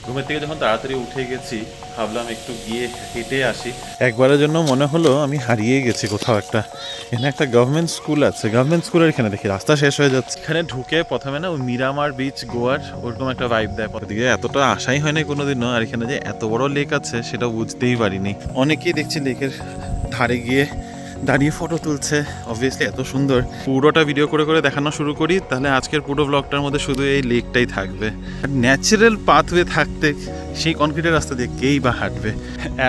ঘুমের থেকে যখন তাড়াতাড়ি উঠে গেছি ভাবলাম একটু গিয়ে হেঁটে আসি। একবারের জন্য মনে হলো আমি হারিয়ে গেছি কোথাও একটা। এখানে একটা গভর্নমেন্ট স্কুল আছে, গভর্নমেন্ট স্কুলের এখানে দেখি রাস্তা শেষ হয়ে যাচ্ছে। এখানে ঢুকে প্রথমে না ওই মিরামার বিচ গোয়ার ওরকম একটা ভাইব দেয়। দিকে এতটা আশাই হয় না কোনোদিনও, আর এখানে যে এত বড় লেক আছে সেটা বুঝতেই পারিনি। অনেকেই দেখছি লেকের ধারে গিয়ে দাঁড়িয়ে ফটো তুলছে। অবভিয়াসলি এত সুন্দর, পুরোটা ভিডিও করে করে দেখানো শুরু করি তাহলে আজকের পুরো ব্লগটার মধ্যে শুধু এই লেকটাই থাকবে। ন্যাচারাল পাথওয়ে থাকতে সেই কনক্রিটের রাস্তা দিয়ে কেই বা হাঁটবে।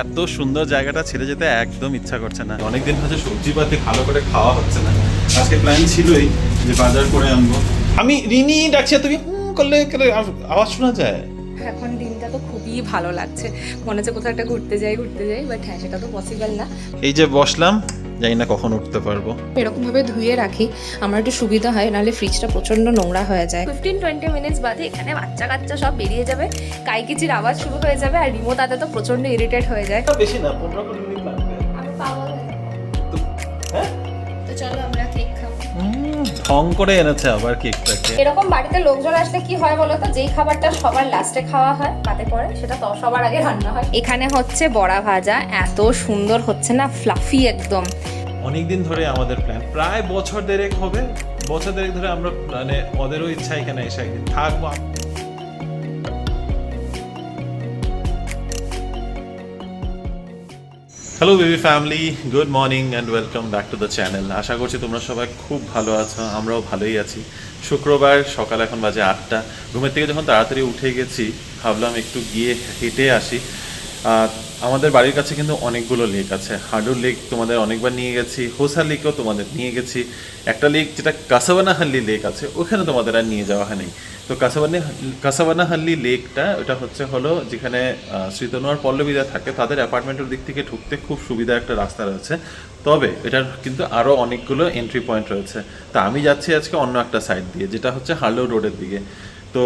এত সুন্দর জায়গাটা ছেড়ে যেতে একদম ইচ্ছা করছে না। অনেকদিন হচ্ছে সবজিপাতি ভালো করে খাওয়া হচ্ছে না। আজকে প্ল্যান ছিলই যে বাজার করে আনবো। আমি রিনি ডাকছি, তুমি করলে আওয়াজ শোনা যায়। এখন দিনটা তো খুবই ভালো লাগছে, মনে হচ্ছে কোথাও একটা ঘুরতে যাই বাট হ্যাঁ সেটা তো পসিবল না। এই যে বসলাম, জানি না কখন উঠতে পারবো। এরকম ভাবে ধুয়ে রাখি আমার একটু সুবিধা হয়, নাহলে ফ্রিজটা প্রচন্ড নোংরা হয়ে যায়। 15-20 মিনিটস বাদে এখানে বাচ্চা কাচ্চা সব বেরিয়ে যাবে, কাইকিচির আওয়াজ শুরু হয়ে যাবে, আর রিমো তাতে তো প্রচন্ড ইরিটেট হয়ে যায়। বেশি না, 15-20 মিনিট লাগবে। আমি পাগল হয়ে যাবো। হ্যাঁ তো চলো আমরা কেক খাবো। ঢং করে এনেছে আবার কেকটাকে। এরকম বাড়িতে লোকজন আসলে কি হয় বলো তো, যেই খাবারটা সবার লাস্টে খাওয়া হয় পাতে পরে সেটা তো সবার আগে রান্না হয়। এখানে হচ্ছে বড়া ভাজা, এত সুন্দর হচ্ছে না, ফ্লাফি একদম। অনেকদিন ধরে আমাদের প্ল্যান, প্রায় বছর দেড়েক হবে, বছর দেড়েক ধরে আমরা মানে ওদেরও ইচ্ছা এখানে এসে একদিন থাকবো। Hello baby family, good morning and welcome back to the channel. আশা করছি তোমরা সবাই খুব ভালো আছো, আমরাও ভালোই আছি। শুক্রবার সকাল, এখন বাজে 8টা। ঘুমের থেকে যখন তাড়াতাড়ি উঠে গেছি ভাবলাম একটু গিয়ে হেঁটে আসি। আমাদের বাড়ির কাছে কিন্তু অনেকগুলো লেক আছে। হাডুর লেক তোমাদের অনেকবার নিয়ে গেছি, হোসা লেকও তোমাদের নিয়ে গেছি। একটা লেক যেটা কাসাবানাহাল্লি লেক আছে, ওখানে তোমাদের আর নিয়ে যাওয়া হয়নি। তো কাসাবানাহাল্লি লেকটা ওটা হলো যেখানে শ্রীতনু আর পল্লবীরা থাকে, তাদের অ্যাপার্টমেন্টের দিক থেকে ঢুকতে খুব সুবিধা একটা রাস্তা রয়েছে। তবে এটার কিন্তু আরও অনেকগুলো এন্ট্রি পয়েন্ট রয়েছে। তা আমি যাচ্ছি আজকে অন্য একটা সাইড দিয়ে, যেটা হচ্ছে হার্লো রোডের দিকে। তো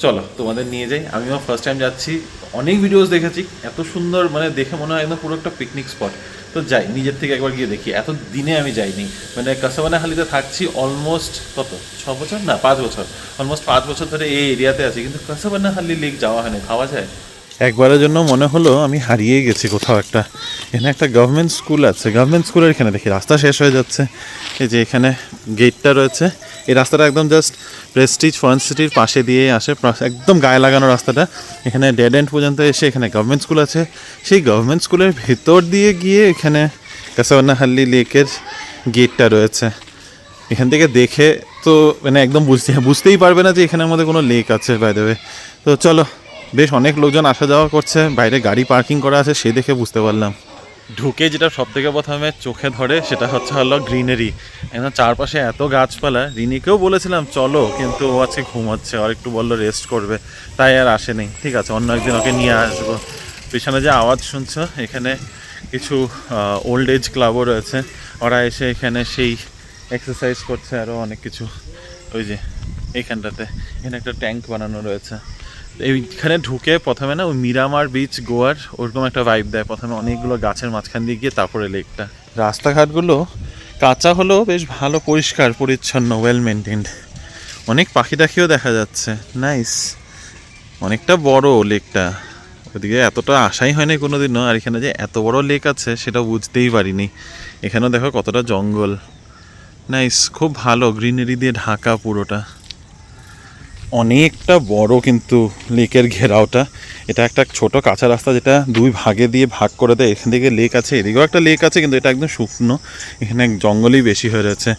চলো তোমাদের নিয়ে যাই। আমিও ফার্স্ট টাইম যাচ্ছি, অনেক ভিডিওস দেখেছি, এত সুন্দর মানে দেখে মনে হয় একদম পুরো একটা পিকনিক স্পট। তো যাই, নিজের থেকে একবার গিয়ে দেখি। এত দিনে আমি যাইনি, মানে কাসাবানাহাল্লিতে থাকছি অলমোস্ট কত 6 বছর না 5 বছর, অলমোস্ট 5 বছর ধরে এই এরিয়াতে আছি, কিন্তু কাসাবানাহাল্লি লেক যাওয়া হয়নি। ভাবা যায়, একবারের জন্য মনে হলো আমি হারিয়ে গেছি কোথাও একটা। এখানে একটা গভর্নমেন্ট স্কুল আছে, গভর্নমেন্ট স্কুলের এখানে দেখি রাস্তা শেষ হয়ে যাচ্ছে। এই যে এখানে গেটটা রয়েছে, এই রাস্তাটা একদম জাস্ট প্রেস্টিজ ফরেন সিটির পাশে দিয়ে আসে, একদম গায়ে লাগানো রাস্তাটা। এখানে ডেড এন্ড পর্যন্ত এসে এখানে গভর্নমেন্ট স্কুল আছে। সেই গভর্নমেন্ট স্কুলের ভেতর দিয়ে গিয়ে এখানে কাসাবানাহাল্লি লেকের গেটটা রয়েছে। এখান থেকে দেখে তো মানে একদম বুঝতেই পারবে না যে এখানের মধ্যে কোনো লেক আছে বাই দ্য ওয়ে। তো চলো, বেশ অনেক লোকজন আসা যাওয়া করছে, বাইরে গাড়ি পার্কিং করা আছে, সে দেখে বুঝতে পারলাম। ঢুকে যেটা সব থেকে প্রথমে চোখে ধরে সেটা হলো গ্রিনারি। একদম চারপাশে এত গাছপালা। রিনিকেও বলেছিলাম চলো, কিন্তু ও আজকে ঘুমাচ্ছে, আর একটু বললো রেস্ট করবে, তাই আর আসেনি। ঠিক আছে, অন্য একদিন ওকে নিয়ে আসবো। পিছনে যে আওয়াজ শুনছো, এখানে কিছু ওল্ড এজ ক্লাবও রয়েছে, ওরা এসে এখানে সেই এক্সারসাইজ করছে, আরও অনেক কিছু। ওই যে এইখানটাতে এখানে একটা ট্যাঙ্ক বানানো রয়েছে। এইখানে ঢুকে প্রথমে না ওই মিরামার বিচ গোয়ার ওরকম একটা ভাইব দেয়। প্রথমে অনেকগুলো গাছের মাঝখান দিয়ে গিয়ে তারপরে লেকটা। রাস্তাঘাটগুলো কাঁচা হলেও বেশ ভালো, পরিষ্কার পরিচ্ছন্ন, ওয়েল মেনটেন্ড। অনেক পাখি টাখিও দেখা যাচ্ছে, নাইস। অনেকটা বড় লেকটা, ওদিকে এতটা আশাই হয়নি কোনোদিনও, আর এখানে যে এত বড় লেক আছে সেটা বুঝতেই পারিনি। এখানেও দেখো কতটা জঙ্গল, নাইস, খুব ভালো গ্রিনারি দিয়ে ঢাকা পুরোটা। অনেকটা বড় কিন্তু লেকের ঘেরাওটা। এটা একটা ছোট কাঁচা রাস্তা যেটা দুই ভাগে দিয়ে ভাগ করে দেয়। এখান থেকে লেক আছে, এদিকেও একটা লেক আছে, কিন্তু এটা একদম শুকনো, এখানে জঙ্গলই বেশি হয়ে যাচ্ছে।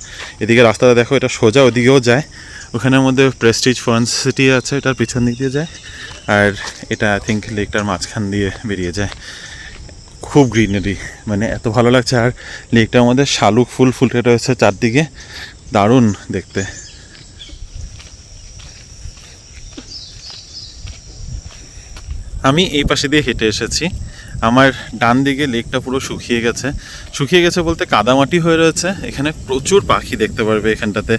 এদিকে রাস্তাটা দেখো, এটা সোজা ওদিকেও যায়, ওখানের মধ্যে প্রেস্টিজ ফরেন সিটি আছে, এটার পিছন দিক দিয়ে যায়, আর এটা আই থিঙ্ক লেকটার মাঝখান দিয়ে বেরিয়ে যায়। খুব গ্রিনারি, মানে এত ভালো লাগছে। আর লেকটার মধ্যে শালুক ফুল ফুটে রয়েছে চারদিকে, দারুণ দেখতে। আমি এই পাশে দিয়ে হেঁটে এসেছি। আমার ডান দিকে লেকটা পুরো শুকিয়ে গেছে, শুকিয়ে গেছে বলতে কাদামাটি হয়ে রয়েছে। এখানে প্রচুর পাখি দেখতে পারবে এখানটাতে।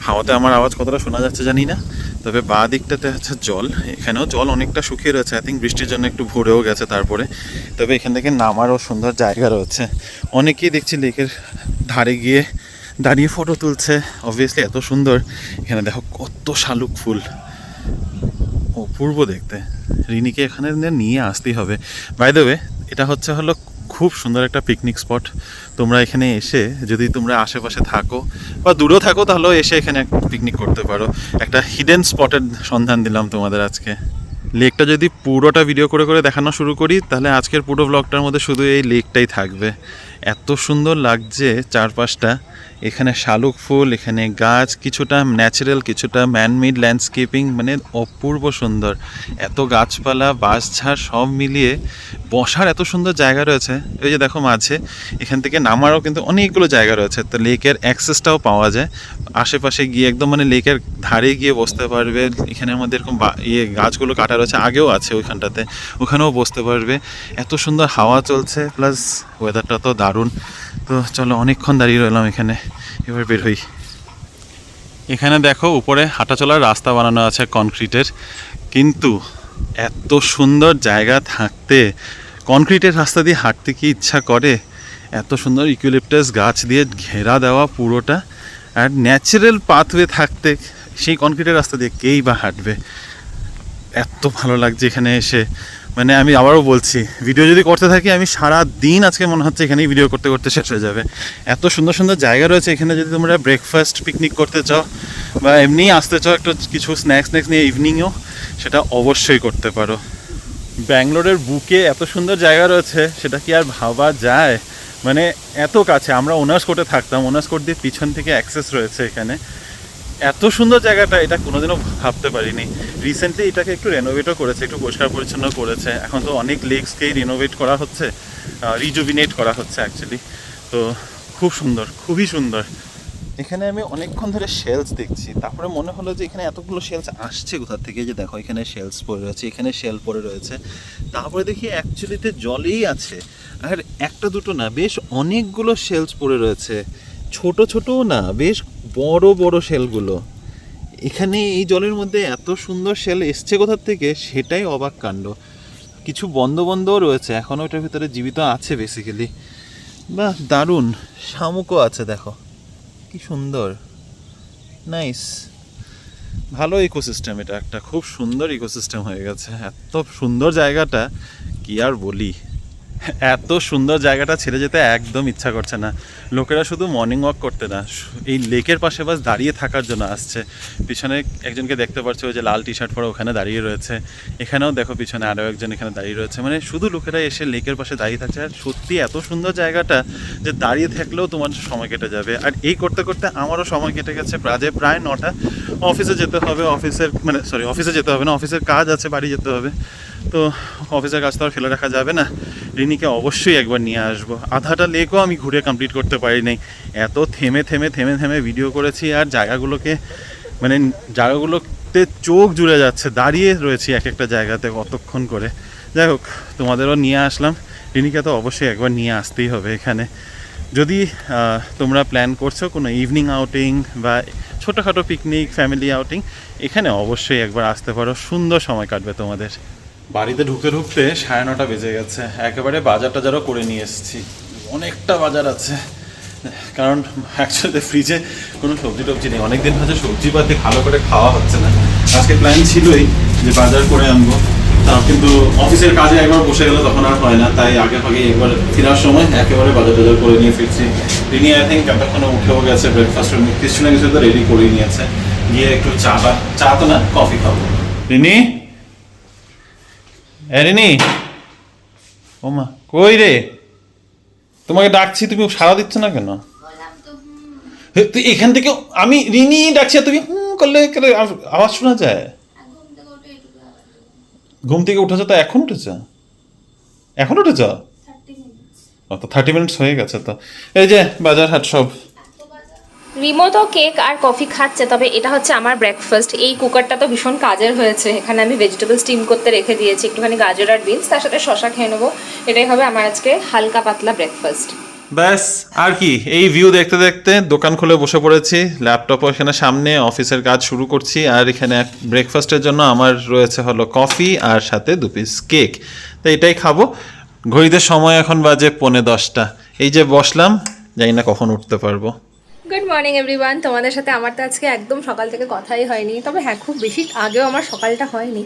হাওয়াতে আমার আওয়াজ কতটা শোনা যাচ্ছে জানি না, তবে বাঁ দিকটাতে আছে জল, এখানেও জল অনেকটা শুকিয়ে রয়েছে। আই থিঙ্ক বৃষ্টির জন্য একটু ভরেও গেছে তারপরে। তবে এখান থেকে নামারও সুন্দর জায়গা রয়েছে। অনেকেই দেখছি লেকের ধারে গিয়ে দাঁড়িয়ে ফটো তুলছে। অবভিয়াসলি এত সুন্দর। এখানে দেখো কত শালুক ফুল, অপূর্ব দেখতে। রিনিকে এখানে নিয়ে আসতেই হবে। বাই দ্য ওয়ে, এটা হলো খুব সুন্দর একটা পিকনিক স্পট। তোমরা এখানে এসে যদি তোমরা আশেপাশে থাকো বা দূরেও থাকো তাহলেও এসে এখানে পিকনিক করতে পারো। একটা হিডেন স্পটের সন্ধান দিলাম তোমাদের আজকে। লেকটা যদি পুরোটা ভিডিও করে করে দেখানো শুরু করি তাহলে আজকের পুরো ব্লগটার মধ্যে শুধু এই লেকটাই থাকবে। এত সুন্দর লাগছে চারপাশটা। এখানে শালুক ফুল, এখানে গাছ, কিছুটা ন্যাচারাল কিছুটা ম্যানমেড ল্যান্ডস্কেপিং, মানে অপূর্ব সুন্দর। এত গাছপালা বাঁশঝাড় সব মিলিয়ে বসার এত সুন্দর জায়গা রয়েছে। ওই যে দেখো মাঝে এখান থেকে নামারও কিন্তু অনেকগুলো জায়গা রয়েছে। তো লেকের অ্যাক্সেসটাও পাওয়া যায়। আশেপাশে গিয়ে একদম মানে লেকের ধারে গিয়ে বসতে পারবে। এখানের মধ্যে এরকম গাছগুলো কাটা রয়েছে, আগেও আছে ওইখানটাতে, ওখানেও বসতে পারবে। এত সুন্দর হাওয়া চলছে, প্লাস ওয়েদারটা তো দারুণ। তো চলো, অনেকক্ষণ দাঁড়িয়ে রইলাম এখানে, এবার বের হই। এখানে দেখো উপরে হাঁটা চলার রাস্তা বানানো আছে কনক্রিটের, কিন্তু এত সুন্দর জায়গা থাকতে কনক্রিটের রাস্তা দিয়ে হাঁটতে কি ইচ্ছা করে? এত সুন্দর ইউক্যালিপটাস গাছ দিয়ে ঘেরা দেওয়া পুরোটা, আর ন্যাচারাল পাথওয়ে থাকতে সেই কনক্রিটের রাস্তা দিয়ে কেই বা হাঁটবে? এত ভালো লাগছে এখানে এসে। মানে আমি আবারও বলছি, ভিডিও যদি করতে থাকি আমি সারা দিন আজকে মনে হচ্ছে এখানেই ভিডিও করতে করতে শেষ হয়ে যাবে। এত সুন্দর সুন্দর জায়গা রয়েছে এখানে। যদি তোমরা ব্রেকফাস্ট পিকনিক করতে চাও বা এমনি আসতে চাও একটু কিছু স্ন্যাক্স নিয়ে ইভিনিংও, সেটা অবশ্যই করতে পারো। ব্যাঙ্গালোরের বুকে এত সুন্দর জায়গা রয়েছে, সেটা কি আর ভাবা যায়? মানে এত কাছে। আমরা ওনার্স কোর্টে থাকতাম, ওনার্স কোর্ট দিয়ে পিছন থেকে অ্যাক্সেস রয়েছে এখানে। এত সুন্দর জায়গাটা, এটা কোনোদিনও ভাবতে পারিনি। রিসেন্টলি এটাকে একটু রেনোভেটও করেছে, একটু পরিষ্কার পরিচ্ছন্ন করেছে। এখন তো অনেক লেকসকেই রিনোভেট করা হচ্ছে, রিজুভিনেট করা হচ্ছে অ্যাকচুয়ালি। তো খুব সুন্দর, খুবই সুন্দর। এখানে আমি অনেকক্ষণ ধরে শেলস দেখছি, তারপরে মনে হলো যে এখানে এতগুলো শেলস আসছে কোথা থেকে। যে দেখো এখানে শেলস পড়ে রয়েছে, এখানে শেল পড়ে রয়েছে। তারপরে দেখি অ্যাকচুয়ালিতে জলেই আছে, আর একটা দুটো না, বেশ অনেকগুলো শেলস পড়ে রয়েছে। ছোট ছোটও না, বেশ বড় বড় শেলগুলো। এখানে এই জলের মধ্যে এত সুন্দর শেল এসছে কোথা থেকে, সেটাই অবাক কাণ্ড। কিছু বন্ধ বন্ধও রয়েছে, এখনও ওটার ভিতরে জীবিত আছে বেসিক্যালি। বাহ, দারুণ। শামুকও আছে, দেখো কি সুন্দর, নাইস। ভালো ইকোসিস্টেম, এটা একটা খুব সুন্দর ইকোসিস্টেম হয়ে গেছে। এত সুন্দর জায়গাটা কি আর বলি। এত সুন্দর জায়গাটা ছেড়ে যেতে একদম ইচ্ছা করছে না। লোকেরা শুধু মর্নিং ওয়াক করতে না, এই লেকের পাশে বাস দাঁড়িয়ে থাকার জন্য আসছে। পিছনে একজনকে দেখতে পাচ্ছ, ওই যে লাল টি শার্ট পরে ওখানে দাঁড়িয়ে রয়েছে। এখানেও দেখো পিছনে আরও একজন এখানে দাঁড়িয়ে রয়েছে। মানে শুধু লোকেরা এসে লেকের পাশে দাঁড়িয়ে থাকছে। আর সত্যি এত সুন্দর জায়গাটা যে দাঁড়িয়ে থাকলেও তোমার সময় কেটে যাবে। আর এই করতে করতে আমারও সময় কেটে গেছে প্রায় 9টা। অফিসে যেতে হবে, অফিসে যেতে হবে না, অফিসের কাজ আছে, বাড়ি যেতে হবে। তো অফিসের কাজ তো আর ফেলে রাখা যাবে না। রিনিকে অবশ্যই একবার নিয়ে আসবো। আধাটা লেকও আমি ঘুরে কমপ্লিট করতে পারি নাই। এত থেমে ভিডিও করেছি, আর জায়গাগুলোতে চোখ জুড়ে যাচ্ছে। দাঁড়িয়ে রয়েছি এক একটা জায়গাতে কতক্ষণ করে। যাই হোক, তোমাদেরও নিয়ে আসলাম। রিনিকে তো অবশ্যই একবার নিয়ে আসতেই হবে এখানে। যদি তোমরা প্ল্যান করছো কোনো ইভিনিং আউটিং বা ছোটোখাটো পিকনিক, ফ্যামিলি আউটিং, এখানে অবশ্যই একবার আসতে পারো। সুন্দর সময় কাটবে তোমাদের। বাড়িতে ঢুকতে 9:30 বেজে গেছে। একেবারে বাজার টাজারও করে নিয়ে এসেছি, অনেকটা বাজার আছে। কারণ অ্যাকচুয়ালি ফ্রিজে কোনো সবজি টবজি নেই, অনেকদিন হচ্ছে সবজিপাতি ভালো করে খাওয়া হচ্ছে না। আজকে প্ল্যান ছিলই যে বাজার করে আনবো, তা কিন্তু অফিসের কাজে একবার বসে গেলে তখন আর হয় না। তাই আগে একবার ফেরার সময় একেবারে বাজার টাজার করে নিয়ে ফিরছি। রিনি আই থিঙ্ক এতক্ষণে উঠেও গেছে, ব্রেকফাস্ট কিছু না কিছু তো রেডি করেই নিয়েছে। গিয়ে একটু চা তো না, কফি খাবো। রিনি, রিনি, ও মা কই রে? তোমাকে ডাকছি, তুমি সাড়া দিচ্ছ না কেন? তুই এখান থেকে, আমি রিনি ডাকছি আর তুমি করলে আওয়াজ শোনা যায়। ঘুম থেকে উঠেছ তো? এখন উঠেছ? তো 30 মিনিটস হয়ে গেছে তো। এই যে বাজার হাট সব। রিমো তো কেক আর কফি খাচ্ছে, তবে এটা হচ্ছে আমার ব্রেকফাস্ট। এই কুকারটা তো ভীষণ কাজের হয়েছে। এখানে আমি ভেজিটেবল স্টিম করতে রেখে দিয়েছি, একটুখানি গাজর আর বিনস, তার সাথে শশা খেয়ে নেবো। এটাই হবে আমার আজকে হালকা পাতলা ব্রেকফাস্ট। ব্যাস, আর কি। এই ভিউ দেখতে দেখতে দোকান খুলে বসে পড়েছি, ল্যাপটপ এখানে সামনে, অফিসের কাজ শুরু করছি। আর এখানে ব্রেকফাস্টের জন্য আমার রয়েছে কফি আর সাথে 2 পিস কেক। তো এটাই খাবো। ঘড়িতে সময় এখন বাজে 9:45। এই যে বসলাম, জানি না কখন উঠতে পারবো। গুড মর্নিং এভরিওয়ান, তোমাদের সাথে আমার তো আজকে একদম সকাল থেকে কথাই হয়নি। তবে হ্যাঁ, খুব বেশি আগেও আমার সকালটা হয়নি।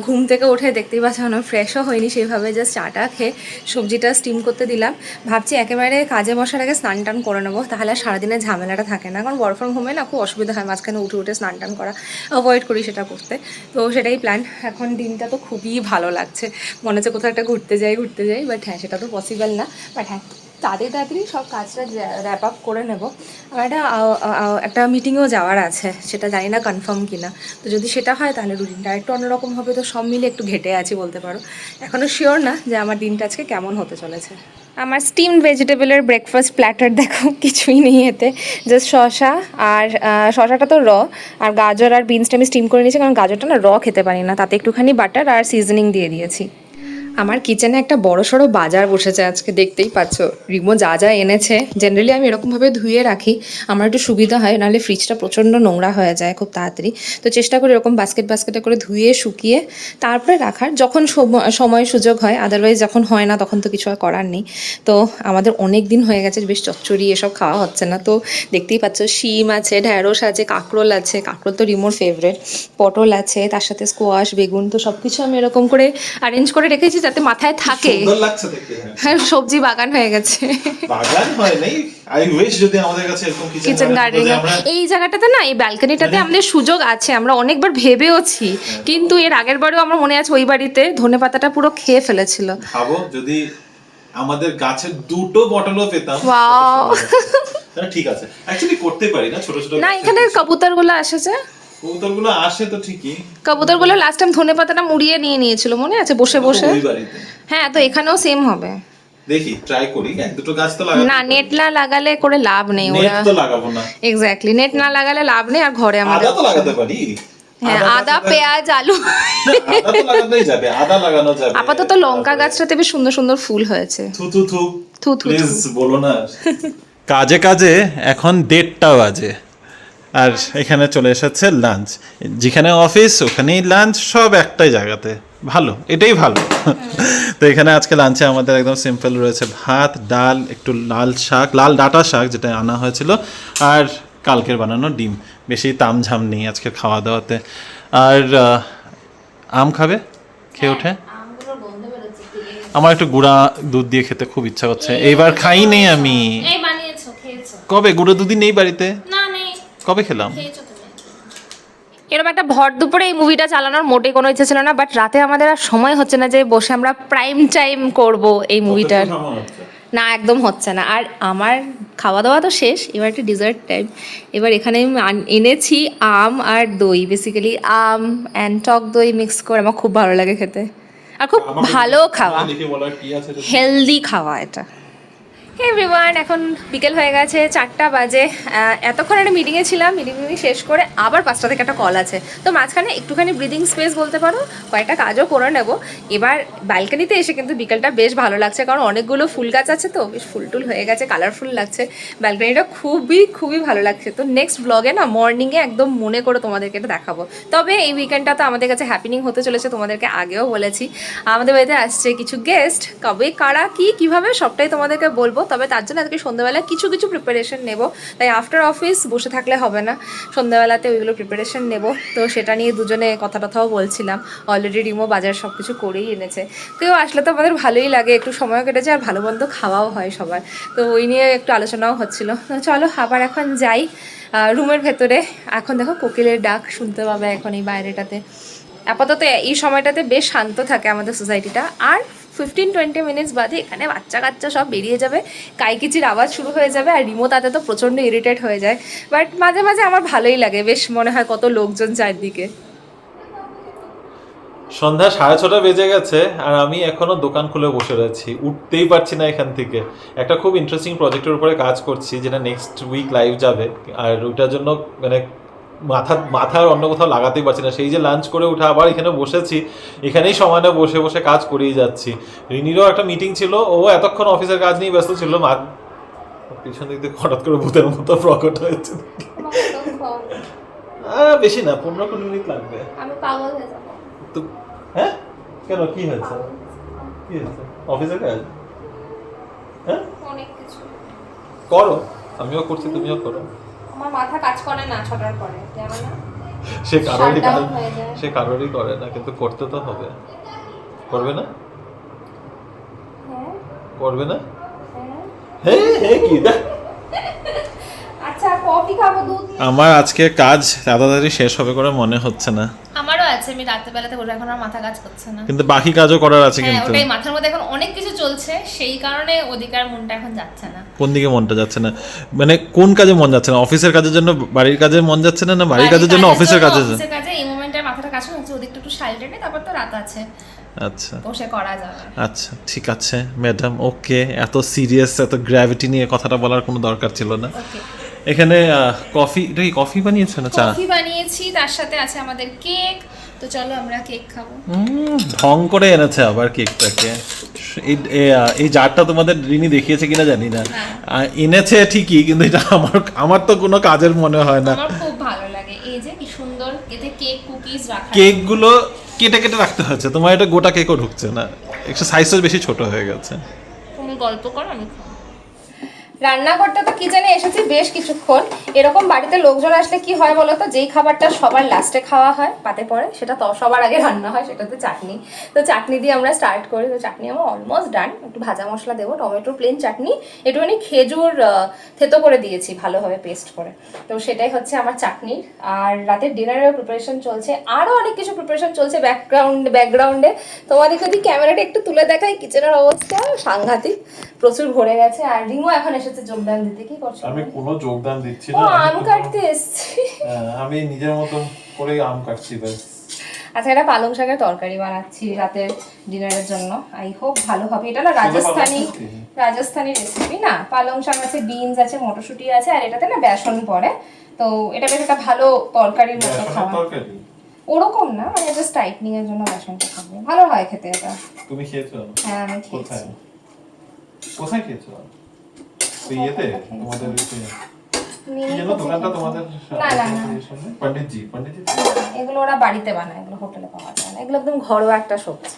ঘুম থেকে উঠে দেখতেই পাচ্ছ না, ফ্রেশও হয়নি সেইভাবে, জাস্ট চাটা খেয়ে সবজিটা স্টিম করতে দিলাম। ভাবছি একেবারে কাজে বসার আগে স্নান টান করে নেবো, তাহলে আর সারাদিনের ঝামেলাটা থাকে না। কারণ ওয়ার্ক ফ্রম হোমে না খুব অসুবিধা হয় মাঝখানে উঠে উঠে স্নান টান করা, অ্যাভয়েড করি সেটা করতে। তো সেটাই প্ল্যান। এখন দিনটা তো খুবই ভালো লাগছে, মনে হচ্ছে কোথাও একটা ঘুরতে যাই। বাট হ্যাঁ, সেটা তো পসিবল না। বাট হ্যাঁ, তাড়াতাড়ি সব কাজটা র্যাপ আপ করে নেব। আমার একটা মিটিংয়েও যাওয়ার আছে, সেটা জানি না কনফার্ম কিনা। তো যদি সেটা হয় তাহলে রুটিনটা একটু অন্যরকম হবে। তো সব মিলে একটু ঘেটে আছি বলতে পারো। এখনও শিওর না যে আমার দিনটা আজকে কেমন হতে চলেছে। আমার স্টিমড ভেজিটেবলের ব্রেকফাস্ট প্ল্যাটার দেখো, কিছুই নেই এতে, জাস্ট শসা আর শসাটা তো আর গাজর আর বিনসটা আমি স্টিম করে নিয়েছি, কারণ গাজরটা না খেতে পারি না। তাতে একটুখানি বাটার আর সিজনিং দিয়ে দিয়েছি। আমার কিচেনে একটা বড় সড়ো বাজার বসেছে আজকে, দেখতেই পাচ্ছ। রিমো যা যা এনেছে, জেনারেলি আমি এরকমভাবে ধুয়ে রাখি, আমার একটু সুবিধা হয়, নাহলে ফ্রিজটা প্রচণ্ড নোংরা হয়ে যায় খুব তাড়াতাড়ি। তো চেষ্টা করি এরকম বাস্কেটে করে ধুয়ে শুকিয়ে তারপরে রাখার, যখন সময় সুযোগ হয়। আদারওয়াইজ যখন হয় না তখন তো কিছু আর করার নেই। তো আমাদের অনেক দিন হয়ে গেছে বেশ চচ্চড়ি এসব খাওয়া হচ্ছে না। তো দেখতেই পাচ্ছ, শিম আছে, ঢ্যাঁড়স আছে, কাঁকরোল আছে। কাঁকরোল তো রিমোর ফেভারেট। পটল আছে, তার সাথে স্কোয়াশ, বেগুন। তো সব কিছু আমি এরকম করে অ্যারেঞ্জ করে রেখেছি যাতে মাথায় থাকে। সুন্দর লাগছে দেখতে। হ্যাঁ, সবজি বাগান হয়ে গেছে। বাগান হয় নাই, আই উইশ যদি আমাদের কাছে এরকম কিচেন গার্ডেনিং এই জায়গাটাতে না, এই ব্যালকনিটাতে আমাদের সুযোগ আছে। আমরা অনেকবার ভেবেওছি, কিন্তু এর আগের বারেও আমার মনে আছে ওই বাড়িতে ধনেপাতাটা পুরো খেয়ে ফেলেছিল। ভাবো যদি আমাদের গাছের দুটো বটলও পেতাম। ওয়াও, ঠিক আছে, অ্যাকচুয়ালি করতে পারি না ছোট ছোট। না এখানে কবুতরগুলো আসেছে। কবুতরগুলো আসে তো ঠিকই। কবুতরগুলো লাস্ট টাইম ধনেপাতাটা মুড়িয়ে নিয়ে নিয়েছিল, মনে আছে, বসে বসে। ওই বাড়িতে। হ্যাঁ, তো এখানেও সেম হবে। দেখি ট্রাই করি, এক দুটো গাছ তো লাগাবো। না, নেট না লাগালে করে লাভ নেই। নেট তো লাগাবো না। এক্স্যাক্টলি, নেট না লাগালে লাভ নেই। আর ঘরে আমাদের আদা তো লাগাতে পারি। হ্যাঁ, আদা, পেঁয়াজ, আলু। আদা তো লাগানোই যাবে, আদা লাগানো যাবে। আপাতত লঙ্কা গাছটাতে বেশ সুন্দর সুন্দর ফুল হয়েছে। থু থু থু থু থু প্লিজ বলো না। কাজে কাজে এখন 1:30 বাজে, আর এখানে চলে এসেছে লাঞ্চ। যেখানে অফিস ওখানেই লাঞ্চ, সব একটাই জায়গাতে। ভালো, এটাই ভালো। তো এখানে আজকে লাঞ্চে আমাদের একদম সিম্পল রয়েছে ভাত, ডাল, একটু লাল শাক, লাল ডাঁটা শাক যেটা আনা হয়েছিল, আর কালকের বানানো ডিম। বেশি তামঝাম নেই আজকে খাওয়া দাওয়াতে। আর আম খাবে? খেয়ে ওঠে। আমার একটু গুঁড়া দুধ দিয়ে খেতে খুব ইচ্ছা করছে। এইবার খাইনি আমি। কবে? গুঁড়ো দুধই নেই বাড়িতে। কবে খেলাম? এরকম একটা ভর দুপুরে এই মুভিটা চালানোর মোটেই কোনো ইচ্ছা ছিল না, বাট রাতে আমাদের আর সময় হচ্ছে না যে বসে আমরা প্রাইম টাইম করব এই মুভিটার। না, একদম হচ্ছে না। আর আমার খাওয়া দাওয়া তো শেষ, এবার একটা ডিজার্ট টাইম। এবার এখানে আমি এনেছি আম আর দই, বেসিক্যালি আম অ্যান্ড টক দই মিক্স করে আমার খুব ভালো লাগে খেতে, আর খুব ভালো খাওয়া, হেলদি খাওয়া এটা। এভরিওয়ান, এখন বিকেল হয়ে গেছে, 4টা বাজে। এতক্ষণ একটা মিটিংয়ে ছিলাম, মিটিং শেষ করে আবার 5টা থেকে একটা কল আছে। তো মাঝখানে একটুখানি ব্রিদিং স্পেস বলতে পারো, কয়েকটা কাজও করে নেব। এবার ব্যালকনিতে এসে কিন্তু বিকেলটা বেশ ভালো লাগছে, কারণ অনেকগুলো ফুল গাছ আছে, তো বেশ ফুল টুল হয়ে গেছে, কালারফুল লাগছে ব্যালকনিটা, খুবই ভালো লাগছে। তো নেক্সট ব্লগে না মর্নিংয়ে একদম মনে করে তোমাদেরকে এটা দেখাবো। তবে এই উইকেন্ডটা তো আমাদের কাছে হ্যাপিনিং হতে চলেছে, তোমাদেরকে আগেও বলেছি। আমাদের বাড়িতে আসছে কিছু গেস্ট, কবে কারা কীভাবে সবটাই তোমাদেরকে বলবো। তবে তার জন্য আজকে সন্ধ্যাবেলা কিছু প্রিপারেশন নেব, তাই আফটার অফিস বসে থাকলে হবে না, সন্ধ্যাবেলাতে ওইগুলো প্রিপারেশন নেব। তো সেটা নিয়ে দুজনে কথাও বলছিলাম। অলরেডি রিমো বাজার সব কিছু করেই এনেছে। কেউ আসলে তো আমাদের ভালোই লাগে, একটু সময়ও কেটেছে, আর ভালো মন্দ খাওয়াও হয় সবার। তো ওই নিয়ে একটু আলোচনাও হচ্ছিল। চলো আবার এখন যাই রুমের ভেতরে। এখন দেখো কোকিলের ডাক শুনতে পাবে এখন এই বাইরেটাতে। আপাতত এই সময়টাতে বেশ শান্ত থাকে আমাদের সোসাইটিটা। আর 15-20 মিনিটস বাদে এখানে বাচ্চা কাচ্চা সব বেরিয়ে যাবে, কাইকিচির আওয়াজ শুরু হয়ে যাবে, আর রিমো তাতে তো প্রচণ্ড ইরিটেট হয়ে যায়। বাট মাঝে মাঝে আমার ভালোই লাগে, বেশ মনে হয় কত লোকজন চারদিকে। সন্ধ্যা 6:30 বেজে গেছে, আর আমি এখনো দোকান খুলে বসে রয়েছি, উঠতেই পারছি না এখান থেকে। একটা খুব ইন্টারেস্টিং প্রজেক্টের উপরে কাজ করছি, যেটা নেক্সট উইক লাইভ যাবে, আর ওইটার জন্য মানে মাথা অন্য কোথাও লাগাতেই পারছি না। সেই যে লাঞ্চ করে উঠে আবার এখানে বসেছি, এখানেই সমানে বসে বসে কাজ করেই যাচ্ছি। রিনিরও একটা মিটিং ছিল, ও এতক্ষণ অফিসের কাজ নিয়ে ব্যস্ত ছিল। পিছন দিক থেকে হঠাৎ করে ভূতের মতো প্রকট হয়েছে। বেশি না, 15-20 মিনিট লাগবে। আমি পাগল হয়ে যাবো তো। হ্যাঁ, কেন? কি হয়েছে? অফিসের কাজ? হ্যাঁ, অনেক কিছু করো, আমিও করছি, তুমিও করো। আমার মাথা কাজ করে না 6টার পরে, জানো না? সে কারোরই Shutdown হয়ে যায়। সে কারোরই করে না, কিন্তু করতে তো হবে। করবে না? হ্যাঁ করবে না? হ্যাঁ। হ্যাঁ হ্যাঁ কি না? আচ্ছা কফি খাবো, দুধ। আমার আজকে কাজ তাড়াতাড়ি শেষ হবে করে মনে হচ্ছে না, আমারও আছে, আমি রাতের বেলাতে বলবো, এখন আর মাথা কাজ করছে না। কিন্তু বাকি কাজও করার আছে। হ্যাঁ কিন্তু ওটাই, মাথার মধ্যে এখন অনেক কিছু চলছে, সেই কারণে ওদিকার মনটা এখন যাচ্ছে না। কোন দিকে মনটা যাচ্ছে না? মানে কোন কাজে মন যাচ্ছে না? অফিসের কাজের জন্য বাড়ির কাজে মন যাচ্ছে না, না বাড়ির কাজের জন্য অফিসের কাজে? অফিসের কাজে এই মোমেন্টে মাথাটা কাজ করছে, ওদিকটা একটু সাইলেন্ট, তারপর তো রাত আছে, আচ্ছা বসে করা যাবে। আচ্ছা ঠিক আছে ম্যাডাম, ওকে। এত সিরিয়াস, এত গ্র্যাভিটি নিয়ে কথাটা বলার কোনো দরকার ছিল না। ওকে, এখানে কফি, এটা কি কফি বানিয়েছো না চা? কফি বানিয়েছি, তার সাথে আছে আমাদের কেক। তো চলো আমরা কেক খাবো। ঢং করে এনেছে আবার কেকটাকে। এই জারটা তোমাদের রিনি দেখিয়েছে কিনা জানি না, এনেছে ঠিকই, কিন্তু এটা আমার তো কোনো কাজের মনে হয় না। আমার খুব ভালো লাগে, এই যে কি সুন্দর এতে কেক কুকিজ রাখা। কেকগুলো কেটে কেটে রাখতে হচ্ছে, তোমার এটা গোটা কেকও ঢুকছে না, একটু সাইজটা বেশি ছোট হয়ে গেছে। তুমি গল্প করো, আমি খাবো। রান্নাঘরটা তো কিচেনে এসেছি বেশ কিছুক্ষণ। এরকম বাড়িতে লোকজন আসলে কি হয় বলো তো, যেই খাবারটা সবার লাস্টে খাওয়া হয় পাতে পড়ে, সেটা তো সবার আগে রান্না হয়, সেটা তো চাটনি। তো চাটনি দিয়ে আমরা স্টার্ট করি। তো চাটনি আমার অলমোস্ট ডান। একটু ভাজা মশলা দেবো, টমেটো প্লেন চাটনি, একটুখানি খেজুর থেতো করে দিয়েছি ভালোভাবে পেস্ট করে। তো সেটাই হচ্ছে আমার চাটনি। আর রাতের ডিনারের প্রিপারেশন চলছে, আরও অনেক কিছু প্রিপারেশন চলছে ব্যাকগ্রাউন্ডে। তোমাদের যদি ক্যামেরাটা একটু তুলে দেখাই, কিচেনের অবস্থা সাংঘাতিক, প্রচুর ভরে গেছে। আর রিমো এখন এসেছে যোগদান দিতে। কি করছো? আমি কোনো যোগদান দিচ্ছি ও না, আম কাটতে এসেছি। আমি নিজের মতো করে আম কাটছি ব্যাস। আচ্ছা, এটা পালং শাকের তরকারি বানাচ্ছি রাতের ডিনারের জন্য। আই হোপ ভালো হবে। এটা না রাজস্থানি রেসিপি না। পালং শাক আছে, বিনস আছে, মটরশুঁটি আছে, আর এটাতে না বেসন পড়ে। তো এটা বেশ একটা ভালো তরকারির মতো খাওয়া। ওরকম না, মানে জাস্ট টাইটনিং এর জন্য বেসনটা খাবে, ভালো হয় খেতে এটা। তুমি খেয়েছো? হ্যাঁ আমি খেয়েছি। কোথায় খেয়েছো? ইয়েতে তোমাদের দোকানটা তোমাদের? না না না, পণ্ডিতজি এগুলো ওরা বাড়িতে বানায়, এগুলো হোটেলে পাওয়া যায় না। এগুলো একদম ঘরোয়া একটা সবজি।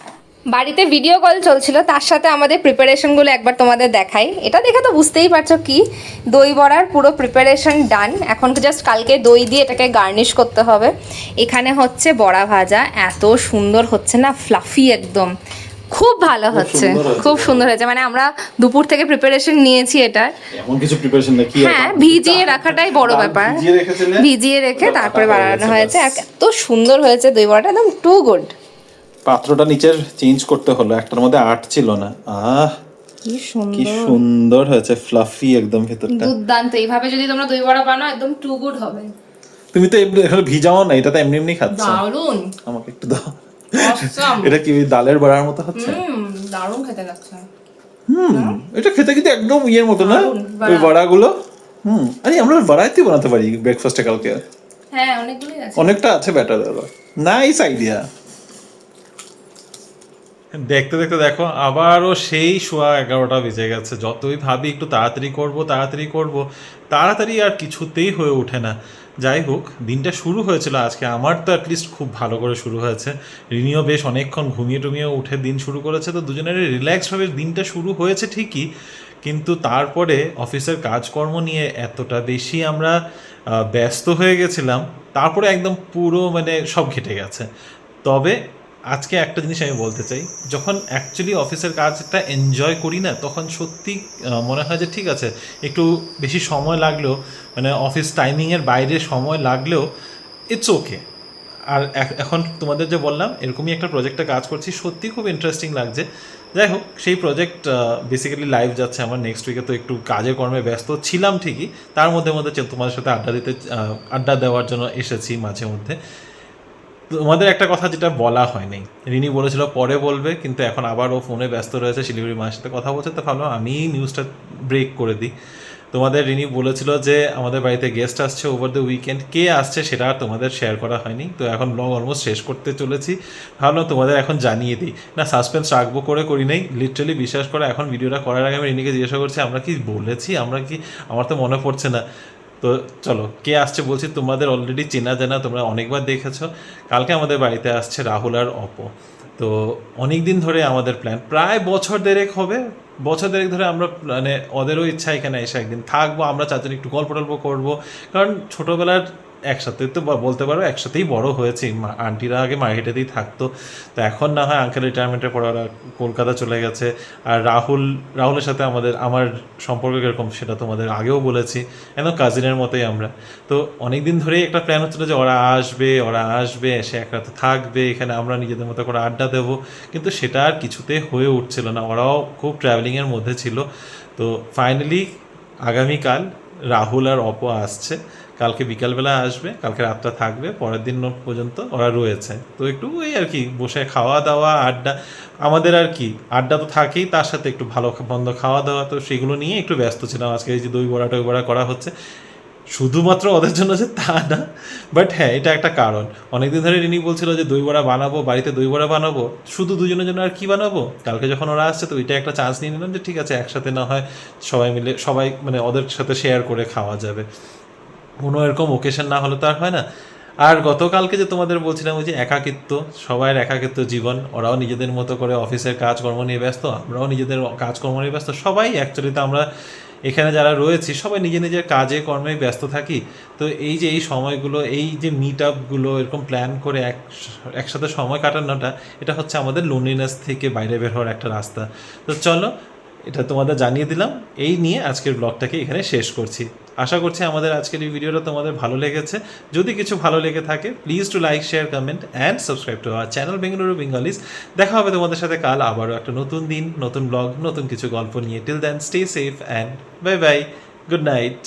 বাড়িতে ভিডিও কল চলছিল, তার সাথে আমাদের প্রিপারেশনগুলো একবার তোমাদের দেখাই। এটা দেখে তো বুঝতেই পারছো কি, দই বড়ার পুরো প্রিপারেশন ডান। এখন জাস্ট কালকে দই দিয়ে এটাকে গার্নিশ করতে হবে। এখানে হচ্ছে বড়া ভাজা, এত সুন্দর হচ্ছে না, ফ্লাফি একদম, খুব ভালো হচ্ছে, খুব সুন্দর হয়েছে। মানে আমরা দুপুর থেকে প্রিপারেশন নিয়েছি এটার। এমন কিছু প্রিপারেশন নাকি? হ্যাঁ, ভিজিয়ে রাখাটাই বড় ব্যাপার। ভিজিয়ে রেখে তারপরে বানানো হয়েছে, এত সুন্দর হয়েছে দই বড়াটা, একদম টু গুড। পাত্রটা নিচের চেঞ্জ করতে হলো, একটার মধ্যে আট ছিল না। কি কি সুন্দর হয়েছে, ফ্লাফি একদম ভেতরটা, দুর্দান্ত। এইভাবে যদি তোমরা দই বড়া বানাও, একদম টু গুড হবে। তুমি তো এখানে ভিজাও না, এটা তো এমনি এমনি খাচ্ছ। দারুন, আমাকে একটু দাও। এটা কি ডালের বড়ার মতো হচ্ছে? দারুন খেতে লাগছে। এটা খেতে কিন্তু একদম ইয়ের মতো না ওই বড়াগুলো। আরে আমরা ভ্যারাইটি বানাতে পারি ব্রেকফাস্টে কালকে। হ্যাঁ অনেকগুলোই আছে, অনেকটা আছে ব্যাটার। Nice idea. দেখতে দেখতে দেখো আবারও সেই 11:15 বেজে গেছে। যতই ভাবি একটু তাড়াতাড়ি করব, তাড়াতাড়ি আর কিছুতেই হয়ে ওঠে না। যাই হোক, দিনটা শুরু হয়েছিল আজকে, আমার তো অ্যাটলিস্ট খুব ভালো করে শুরু হয়েছে। রিনিও বেশ অনেকক্ষণ ঘুমিয়ে টুমিয়ে উঠে দিন শুরু করেছে, তো দুজনেরই রিল্যাক্সভাবে দিনটা শুরু হয়েছে ঠিকই, কিন্তু তারপরে অফিসের কাজকর্ম নিয়ে এতটা বেশি আমরা ব্যস্ত হয়ে গেছিলাম, তারপরে একদম পুরো মানে সব ঘেটে গেছে। তবে আজকে একটা জিনিস আমি বলতে চাই, যখন অ্যাকচুয়ালি অফিসের কাজটা এনজয় করি না, তখন সত্যি মনে হয় যে ঠিক আছে, একটু বেশি সময় লাগলেও, মানে অফিস টাইমিংয়ের বাইরে সময় লাগলেও ইটস ওকে। আর এখন তোমাদের যে বললাম, এরকমই একটা প্রজেক্টে কাজ করছি, সত্যি খুব ইন্টারেস্টিং লাগছে। যাই হোক, সেই প্রজেক্ট বেসিক্যালি লাইভ যাচ্ছে আমার নেক্সট উইকে। তো একটু কাজে কর্মে ব্যস্ত ছিলাম ঠিকই, তার মধ্যে তোমাদের সাথে আড্ডা দেওয়ার জন্য এসেছি মাঝে মধ্যে। তোমাদের একটা কথা যেটা বলা হয়নি, রিনি বলেছিল পরে বলবে, কিন্তু এখন আবার ও ফোনে ব্যস্ত রয়েছে, শিলিগুড়ি মায়ের সাথে কথা বলছে। তো ভাবলাম আমি নিউজটা ব্রেক করে দিই। তোমাদের রিনি বলেছিল যে আমাদের বাড়িতে গেস্ট আসছে ওভার দ্য উইকেন্ড। কে আসছে সেটা আর তোমাদের শেয়ার করা হয়নি, তো এখন ব্লগ অলমোস্ট শেষ করতে চলেছি। ভাবলাম তোমাদের এখন জানিয়ে দিই, না সাসপেন্স রাখবো করি নেই, লিটারালি বিশ্বাস করে এখন ভিডিওটা করার আগে আমি রিনিকে জিজ্ঞাসা করছি আমরা কি বলেছি, আমার তো মনে পড়ছে না। তো চলো, কে আসছে বলছি, তোমাদের অলরেডি চেনা জানা, তোমরা অনেকবার দেখেছো। কালকে আমাদের বাড়িতে আসছে রাহুল আর অপো। তো অনেক দিন ধরে আমাদের প্ল্যান, প্রায় বছর দেড়েক হবে, বছর দেড়েক ধরে আমরা মানে ওদেরও ইচ্ছা এখানে এসে একদিন থাকবো, আমরা চারজন একটু গল্প টল্প করবো, কারণ ছোটোবেলার একসাথে তো বলতে পারো একসাথেই বড় হয়েছি, আন্টিরা আগে মার্কেটেতেই থাকতো, তো এখন না হয় আঙ্কেল রিটায়ারমেন্টের পর ওরা কলকাতা চলে গেছে। আর রাহুলের সাথে আমার সম্পর্ক কীরকম সেটা তোমাদের আগেও বলেছি, একদম কাজিনের মতোই আমরা। তো অনেক দিন ধরেই একটা প্ল্যান হচ্ছিলো যে ওরা আসবে এসে এক রাতে থাকবে এখানে, আমরা নিজেদের মতো করে আড্ডা দেবো, কিন্তু সেটা আর কিছুতে হয়ে উঠছিল না, ওরাও খুব ট্রাভেলিংয়ের মধ্যে ছিল। তো ফাইনালি আগামীকাল রাহুল আর অপো আসছে, কালকে বিকালবেলা আসবে, কালকে রাতটা থাকবে, পরের দিন পর্যন্ত ওরা রয়েছে। তো একটু ওই আর কি বসে খাওয়া দাওয়া আড্ডা, আমাদের আর কি আড্ডা তো থাকেই, তার সাথে একটু ভালো মন্দ খাওয়া দাওয়া, তো সেগুলো নিয়ে একটু ব্যস্ত ছিলাম। আজকে এই যে দই বড়া করা হচ্ছে শুধুমাত্র ওদের জন্য যে তা না, বাট হ্যাঁ এটা একটা কারণ। অনেকদিন ধরে রিনি বলছিল যে দই বড়া বানাবো, বাড়িতে দই বড়া বানাবো, শুধু দুজনের জন্য আর কি বানাবো, কালকে যখন ওরা আসছে তো ওইটা একটা চান্স নিয়ে নিলাম যে ঠিক আছে একসাথে না হয় সবাই মানে ওদের সাথে শেয়ার করে খাওয়া যাবে, কোনো এরকম ওকেশন না হলে তো আর হয় না। আর গতকালকে যে তোমাদের বলছিলাম ওই যে একাকিত্ব, সবাই একাকিত্ব জীবন, ওরাও নিজেদের মতো করে অফিসের কাজকর্ম নিয়ে ব্যস্ত, আমরাও নিজেদের কাজকর্ম নিয়ে ব্যস্ত, সবাই অ্যাকচুয়ালি তো আমরা এখানে যারা রয়েছি সবাই নিজের কাজে কর্মে ব্যস্ত থাকি। তো এই যে এই সময়গুলো, এই যে মিট আপগুলো এরকম প্ল্যান করে একসাথে সময় কাটানোটা, এটা হচ্ছে আমাদের লোনলিনেস থেকে বাইরে বের হওয়ার একটা রাস্তা। তো চলো এটা তোমাদের জানিয়ে দিলাম, এই নিয়ে আজকের ব্লগটাকে এখানে শেষ করছি। আশা করছি আমাদের আজকের এই ভিডিওটা তোমাদের ভালো লেগেছে। যদি কিছু ভালো লেগে থাকে please to like share comment and subscribe to our channel Bengaluru Bengalis. দেখা হবে তোমাদের সাথে কাল আবারও একটা নতুন দিন, নতুন ব্লগ, নতুন কিছু গল্প নিয়ে। Till then stay safe and bye bye, good night.